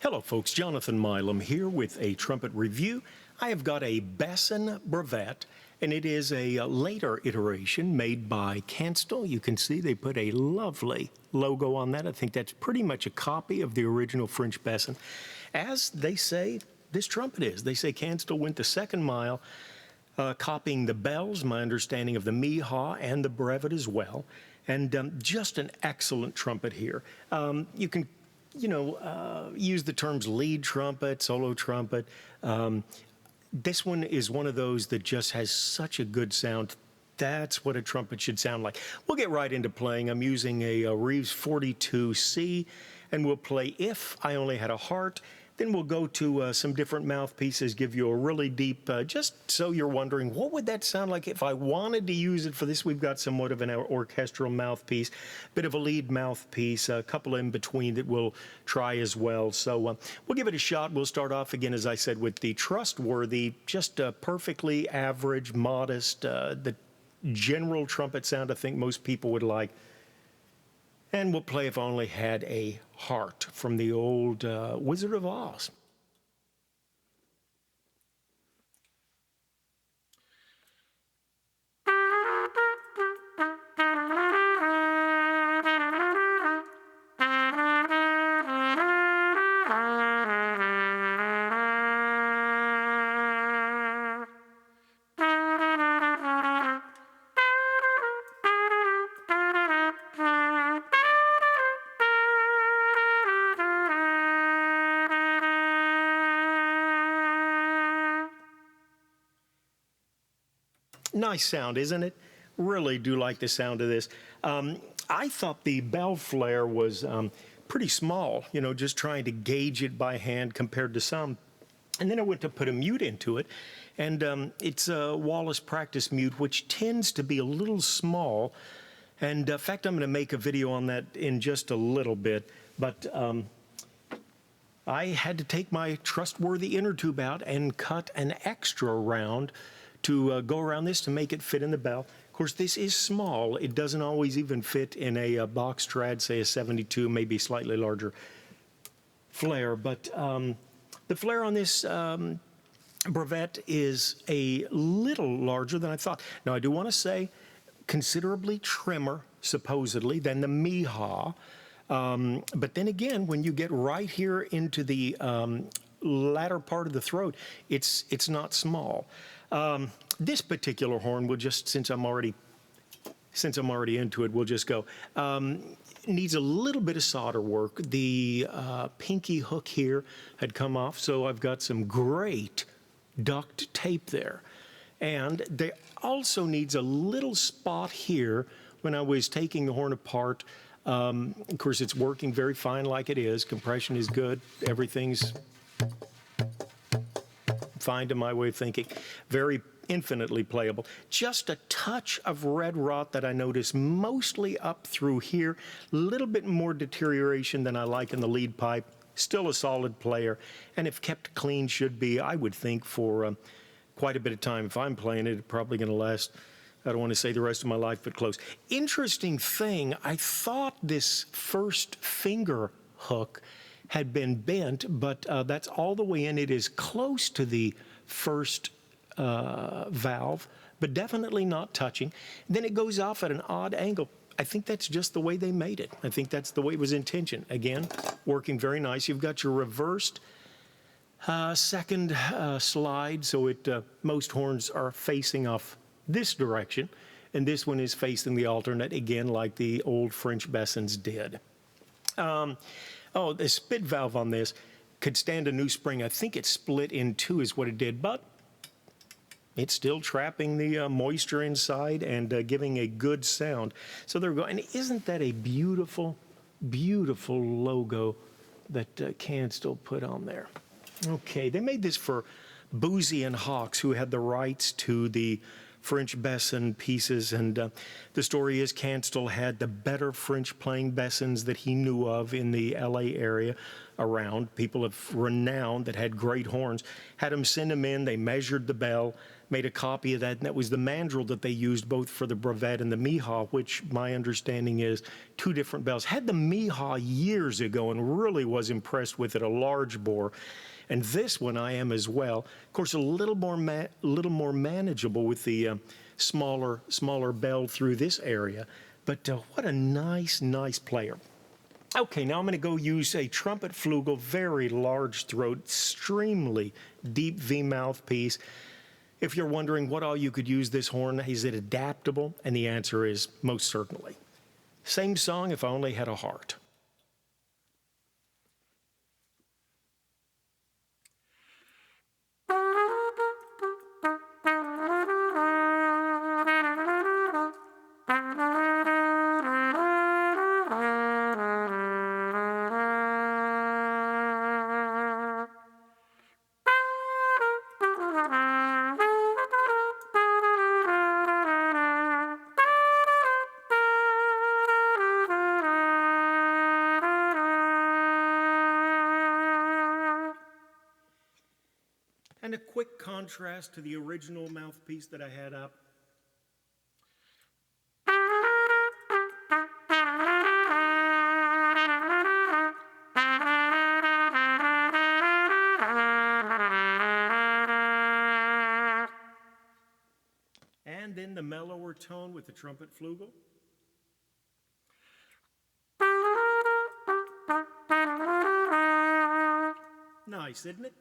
Hello folks, Jonathan Milam here with a trumpet review. I have got a Besson Brevete, and it is a later iteration made by Kanstul. You can see they put a lovely logo on that. I think that's pretty much a copy of the original French Besson. As they say this trumpet is. They say Kanstul went the second mile, copying the bells, my understanding of the Meha and the Brevete as well. And just an excellent trumpet here. You can use the terms lead trumpet, solo trumpet. This one is one of those that just has such a good sound. That's what a trumpet should sound like. We'll get right into playing. I'm using a Reeves 42C, and we'll play If I Only Had a Heart. Then we'll go to some different mouthpieces, give you a really deep, just so you're wondering, what would that sound like if I wanted to use it for this? We've got somewhat of an orchestral mouthpiece, bit of a lead mouthpiece, a couple in between that we'll try as well. So we'll give it a shot. We'll start off again, as I said, with the trustworthy, just perfectly average, modest, the general trumpet sound I think most people would like. And we'll play If I Only Had a Heart from the old Wizard of Oz. Nice sound, isn't it? Really do like the sound of this. I thought the bell flare was pretty small, just trying to gauge it by hand compared to some. And then I went to put a mute into it, and it's a Wallace practice mute, which tends to be a little small. And in fact, I'm going to make a video on that in just a little bit. But I had to take my trustworthy inner tube out and cut an extra round to go around this to make it fit in the bell. Of course, this is small. It doesn't always even fit in a box trad, say a 72, maybe slightly larger flare. But the flare on this Brevete is a little larger than I thought. Now, I do want to say considerably trimmer, supposedly, than the Meha. But then again, when you get right here into the latter part of the throat, it's not small. This particular horn will just, since I'm already into it, we'll just go. Needs a little bit of solder work. The pinky hook here had come off, so I've got some great duct tape there. And there also needs a little spot here when I was taking the horn apart. Of course, it's working very fine like it is. Compression is good. Everything's fine to my way of thinking. Very infinitely playable. Just a touch of red rot that I notice mostly up through here. A little bit more deterioration than I like in the lead pipe. Still a solid player. And if kept clean, should be, I would think, for quite a bit of time. If I'm playing it, it's probably going to last, I don't want to say the rest of my life, but close. Interesting thing, I thought this first finger hook had been bent, but that's all the way in. It is close to the first valve, but definitely not touching. Then it goes off at an odd angle. I think that's just the way they made it. I think that's the way it was intention. Again, working very nice. You've got your reversed second slide, so most horns are facing off this direction, and this one is facing the alternate, again, like the old French Bessons did. Oh, the spit valve on this could stand a new spring. I think it split in two is what it did, but it's still trapping the moisture inside and giving a good sound. So there we go. And isn't that a beautiful, beautiful logo that Kanstul put on there? Okay, they made this for Boozy and Hawks, who had the rights to the French Besson pieces, and the story is Kanstul had the better French playing Bessons that he knew of in the LA area around, people of renown that had great horns, had them send them in. They measured the bell, made a copy of that, and that was the mandrel that they used both for the Brevete and the Meha, which my understanding is two different bells. Had the Meha years ago and really was impressed with it, a large bore. And this one I am as well. Of course, a little more manageable with the smaller bell through this area. But what a nice player. Okay, now I'm going to go use a trumpet flugel, very large throat, extremely deep V mouthpiece. If you're wondering what all you could use this horn, is it adaptable? And the answer is most certainly. Same song if I only had a heart. And a quick contrast to the original mouthpiece that I had up. And then the mellower tone with the trumpet flugel. Nice, isn't it?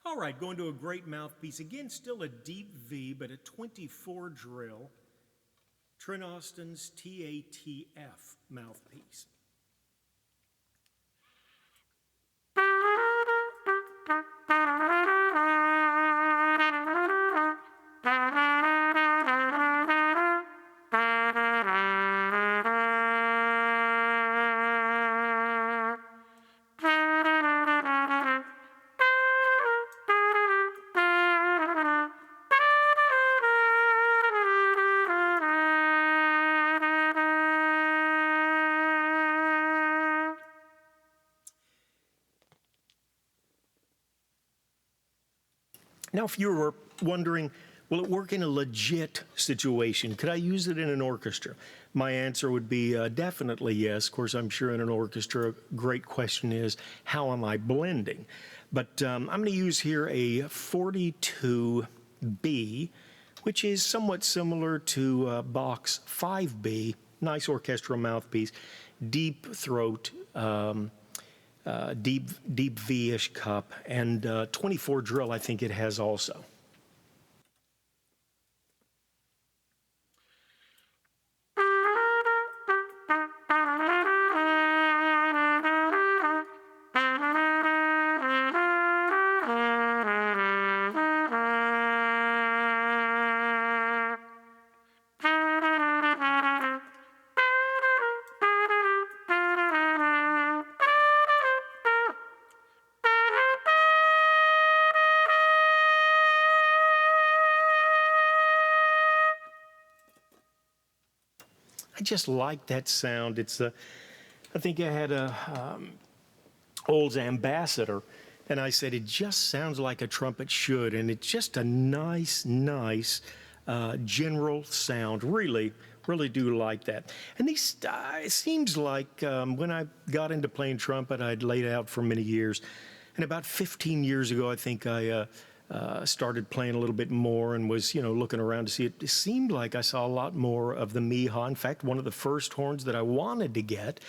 All right, going to a great mouthpiece. Again, still a deep V, but a 24 drill. Trent Austin's TATF mouthpiece. Now, if you were wondering, will it work in a legit situation? Could I use it in an orchestra? My answer would be definitely yes. Of course, I'm sure in an orchestra, a great question is, how am I blending? But I'm going to use here a 42B, which is somewhat similar to Bach's 5B, nice orchestral mouthpiece, deep throat, deep V-ish cup, and 24 drill I think it has also. I just like that sound. It's I think I had a Olds Ambassador, and I said it just sounds like a trumpet should, and it's just a nice general sound. Really do like that. And these, it seems like when I got into playing trumpet, I'd laid out for many years, and about 15 years ago, I think I started playing a little bit more and was, looking around to see it. It seemed like I saw a lot more of the Meha. In fact, one of the first horns that I wanted to get,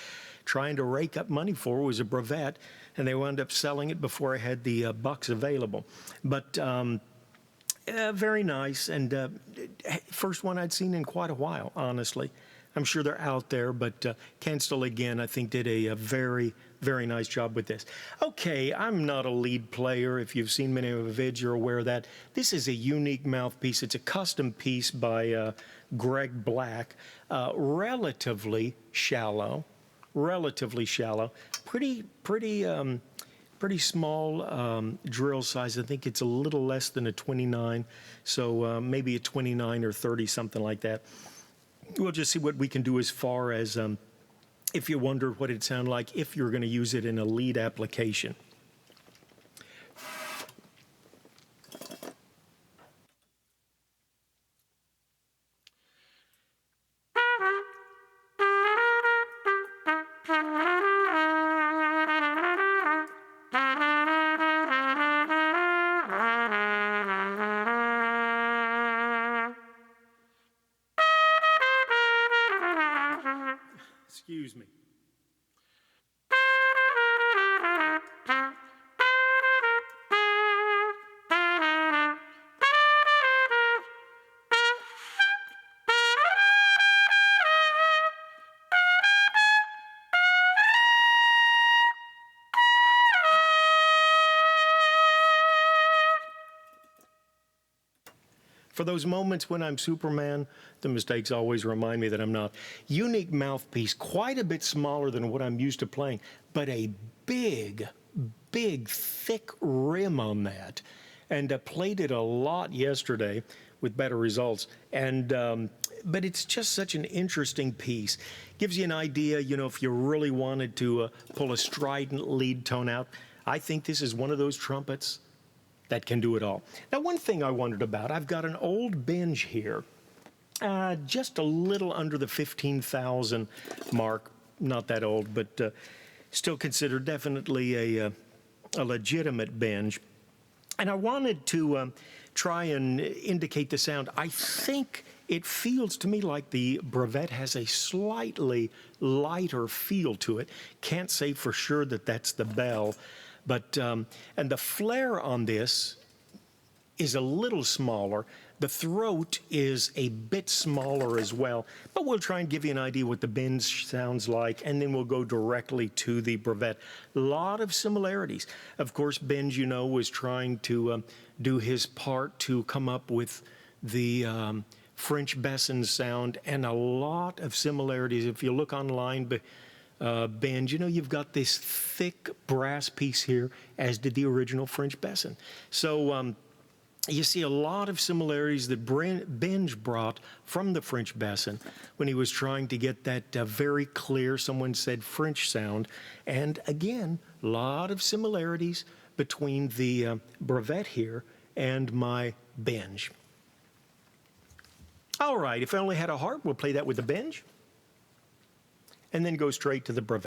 trying to rake up money for, was a Brevete, and they wound up selling it before I had the bucks available. But very nice, and first one I'd seen in quite a while, honestly. I'm sure they're out there, but Kanstul, again, I think did a very nice job with this. Okay, I'm not a lead player. If you've seen many of the vids, you're aware of that. This is a unique mouthpiece. It's a custom piece by Greg Black. Relatively shallow, pretty small drill size. I think it's a little less than a 29, so maybe a 29 or 30, something like that. We'll just see what we can do as far as if you wondered what it'd sound like if you're going to use it in a lead application. Excuse me. For those moments when I'm Superman, the mistakes always remind me that I'm not. Unique mouthpiece, quite a bit smaller than what I'm used to playing, but a big, thick rim on that. And played it a lot yesterday with better results. And but it's just such an interesting piece. Gives you an idea, you know, if you really wanted to pull a strident lead tone out. I think this is one of those trumpets that can do it all. Now, one thing I wondered about, I've got an old Binge here, just a little under the 15,000 mark, not that old, but still considered definitely a legitimate Binge. And I wanted to try and indicate the sound. I think it feels to me like the Brevete has a slightly lighter feel to it. Can't say for sure that that's the bell. But, and the flare on this is a little smaller. The throat is a bit smaller as well. But we'll try and give you an idea what the Binge sounds like, and then we'll go directly to the Brevete. A lot of similarities. Of course, Binge, you know, was trying to do his part to come up with the French Besson sound, and a lot of similarities. If you look online, Binge, you know, you've got this thick brass piece here, as did the original French Besson. So you see a lot of similarities that Binge brought from the French Besson when he was trying to get that very clear, someone said, French sound. And again, a lot of similarities between the Brevete here and my Binge. All right, if I only had a heart, we'll play that with the Binge, and then go straight to the Brevete.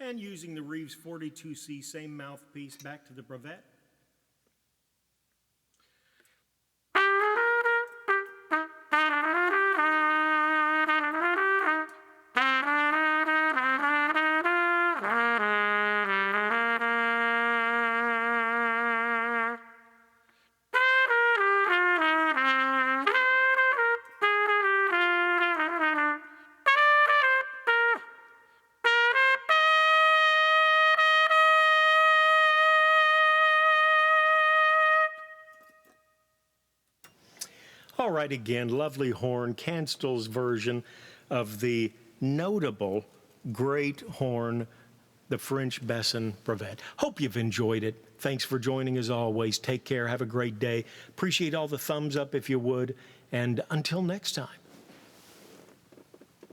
And using the Reeves 42C, same mouthpiece, back to the Brevete. All right, again, lovely horn, Kanstul's version of the notable great horn, the French Besson Brevete. Hope you've enjoyed it. Thanks for joining as always. Take care. Have a great day. Appreciate all the thumbs up if you would. And until next time.